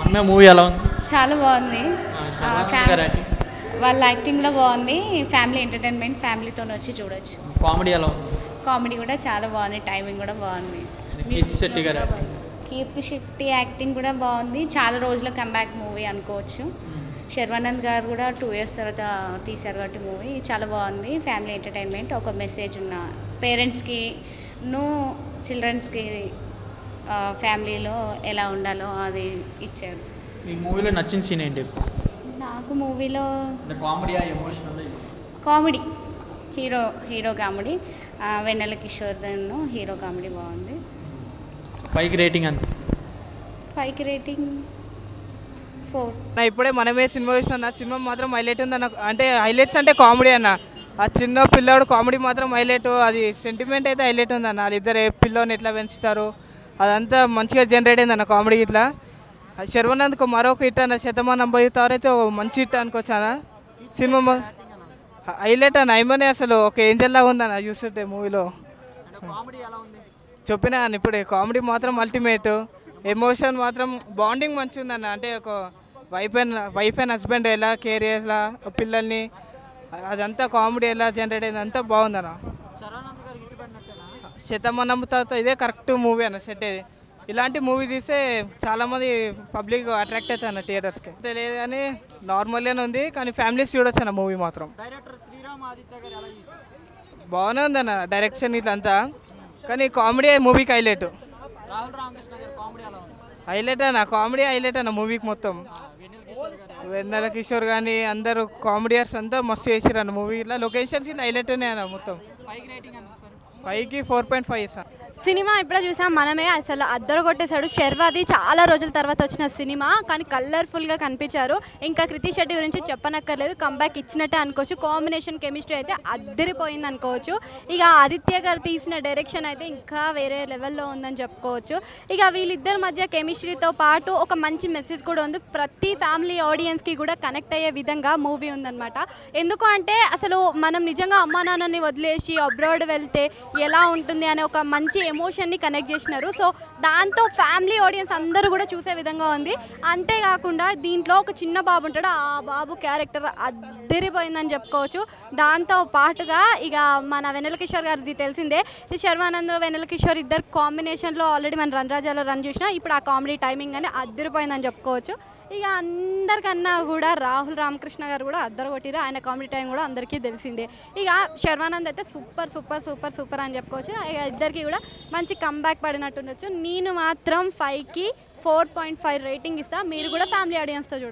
అమ్మే మూవీ ఎలా ఉంది? చాలా బాగుంది. గారి యాక్టింగ్? వాళ్ళ యాక్టింగ్ కూడా బాగుంది. ఫ్యామిలీ ఎంటర్టైన్మెంట్, ఫ్యామిలీతో వచ్చి చూడొచ్చు. కామెడీ ఎలా ఉంది? కామెడీ కూడా చాలా బాగుంది. టైమింగ్ కూడా బాగుంది. కీర్తి శెట్టి గారి యాక్టింగ్? కీర్తి శెట్టి యాక్టింగ్ కూడా బాగుంది. చాలా రోజుల కంబ్యాక్ మూవీ అనుకోవచ్చు. శర్వానంద్ గారు కూడా 2 years తర్వాత తీశారు కాబట్టి మూవీ చాలా బాగుంది. ఫ్యామిలీ ఎంటర్టైన్మెంట్, ఒక మెసేజ్ ఉన్న పేరెంట్స్కి చిల్డ్రన్స్కి ఫ్యామిలీలో ఎలా ఉండాలో అది ఇచ్చారు. మీ మూవీలో నచ్చిన సీన్ ఏంటి? నాకు మూవీలో comedy emotional? Comedy, hero comedy, Vennela Kishore hero comedy బాగుంది. 5కి రేటింగ్ అనిపిస్తుంది? 5కి రేటింగ్ 4. నా ఇప్పుడే మనమే సినిమా చూసిన సినిమా మాత్రం హైలైట్ ఉంది అన్న. అంటే హైలైట్స్ అంటే కామెడీ అన్న. ఆ చిన్న పిల్లాడు కామెడీ మాత్రం హైలైట్. అది సెంటిమెంట్ అయితే హైలైట్ ఉంది అన్న. వాళ్ళిద్దరు ఏ పిల్లని ఎట్లా పెంచుతారు అదంతా మంచిగా జనరేట్ అయింది అన్న కామెడీ ఇట్లా. శర్వానంద్కు మరొక హిట్ అన్న. శతమానం భవితారు అయితే మంచి హిట్ అనుకోవచ్చు అన్న. సినిమా హైలైట్ అన్న. ఐమనే అసలు ఒక ఏంజల్లా ఉందన్న చూస్తుంటే మూవీలో. చెప్పినా అన్న ఇప్పుడే కామెడీ మాత్రం అల్టిమేట్. ఎమోషన్ మాత్రం బాండింగ్ మంచిగా ఉందన్న. అంటే ఒక వైఫ్ అండ్ హస్బెండ్ ఎలా కేర్ చేయాలా పిల్లల్ని, అదంతా కామెడీ ఎలా జనరేట్ అయింది అంతా బాగుందన్న. శతమానం తర్వాత ఇదే కరెక్ట్ మూవీ అన్న. సెట్ ఇది. ఇలాంటి మూవీ తీస్తే చాలామంది పబ్లిక్ అట్రాక్ట్ అవుతాయి అన్న థియేటర్స్కి. తెలియదు కానీ నార్మల్గానే ఉంది, కానీ ఫ్యామిలీస్ చూడొచ్చు అన్న మూవీ మాత్రం. బాగానే ఉందన్న డైరెక్షన్ ఇట్లంతా, కానీ కామెడీ మూవీకి హైలైట్. హైలైట్ అన్న కామెడీ హైలైట్ అన్న మూవీకి మొత్తం. వెన్నెల కిషోర్ కానీ అందరూ కామెడియర్స్ అంతా మస్తు చేసారు అన్న మూవీలో. లొకేషన్స్ ఇట్లా హైలైట్ ఉన్నాయి అన్న మొత్తం. 5కి 4.5 సార్. సినిమా ఇప్పుడే చూసాం మనమే, అసలు అద్దరు కొట్టేశాడు. శర్వాది చాలా రోజుల తర్వాత వచ్చిన సినిమా, కానీ కలర్ఫుల్గా కనిపించారు. ఇంకా కృతి శెట్టి గురించి చెప్పనక్కర్లేదు, కంబ్యాక్ ఇచ్చినట్టే అనుకోవచ్చు. కాంబినేషన్ కెమిస్ట్రీ అయితే అద్దరిపోయింది అనుకోవచ్చు. ఇక ఆదిత్య గారు తీసిన డైరెక్షన్ అయితే ఇంకా వేరే లెవెల్లో ఉందని చెప్పుకోవచ్చు. ఇక వీళ్ళిద్దరి మధ్య కెమిస్ట్రీతో పాటు ఒక మంచి మెసేజ్ కూడా ఉంది. ప్రతి ఫ్యామిలీ ఆడియన్స్కి కూడా కనెక్ట్ అయ్యే విధంగా మూవీ ఉందన్నమాట. ఎందుకు అంటే అసలు మనం నిజంగా అమ్మా నాన్నని వదిలేసి అబ్రాడ్ వెళ్తే ఎలా ఉంటుంది అనే ఒక మంచి ఎమోషన్ని కనెక్ట్ చేసినారు. సో దాంతో ఫ్యామిలీ ఆడియన్స్ అందరూ కూడా చూసే విధంగా ఉంది. అంతేకాకుండా దీంట్లో ఒక చిన్న బాబు ఉంటాడు, ఆ బాబు క్యారెక్టర్ అద్దరిపోయిందని చెప్పుకోవచ్చు. దాంతో పాటుగా ఇక మన వెన్నెల కిషోర్ గారిది తెలిసిందే, శర్వానంద్ వెన్నెల కిషోర్ ఇద్దరు కాంబినేషన్లో ఆల్రెడీ మన రన్ రాజాలో రన్ చూసినా, ఇప్పుడు ఆ కామెడీ టైమింగ్ అని అద్దరిపోయిందని చెప్పుకోవచ్చు. ఇక అందరికన్నా కూడా రాహుల్ రామకృష్ణ గారు కూడా అద్దరు కొట్టిరు. ఆయన కామెడీ టైం కూడా అందరికీ తెలిసిందే. ఇక శర్వానంద్ అయితే సూపర్ సూపర్ సూపర్ సూపర్ అని చెప్పుకోవచ్చు. ఇక ఇద్దరికి కూడా మంచి కంబ్యాక్ పడినట్టు ఉండొచ్చు. నేను మాత్రం 5కి 4.5 రేటింగ్ ఇస్తాను. మీరు కూడా ఫ్యామిలీ ఆడియన్స్తో చూడండి.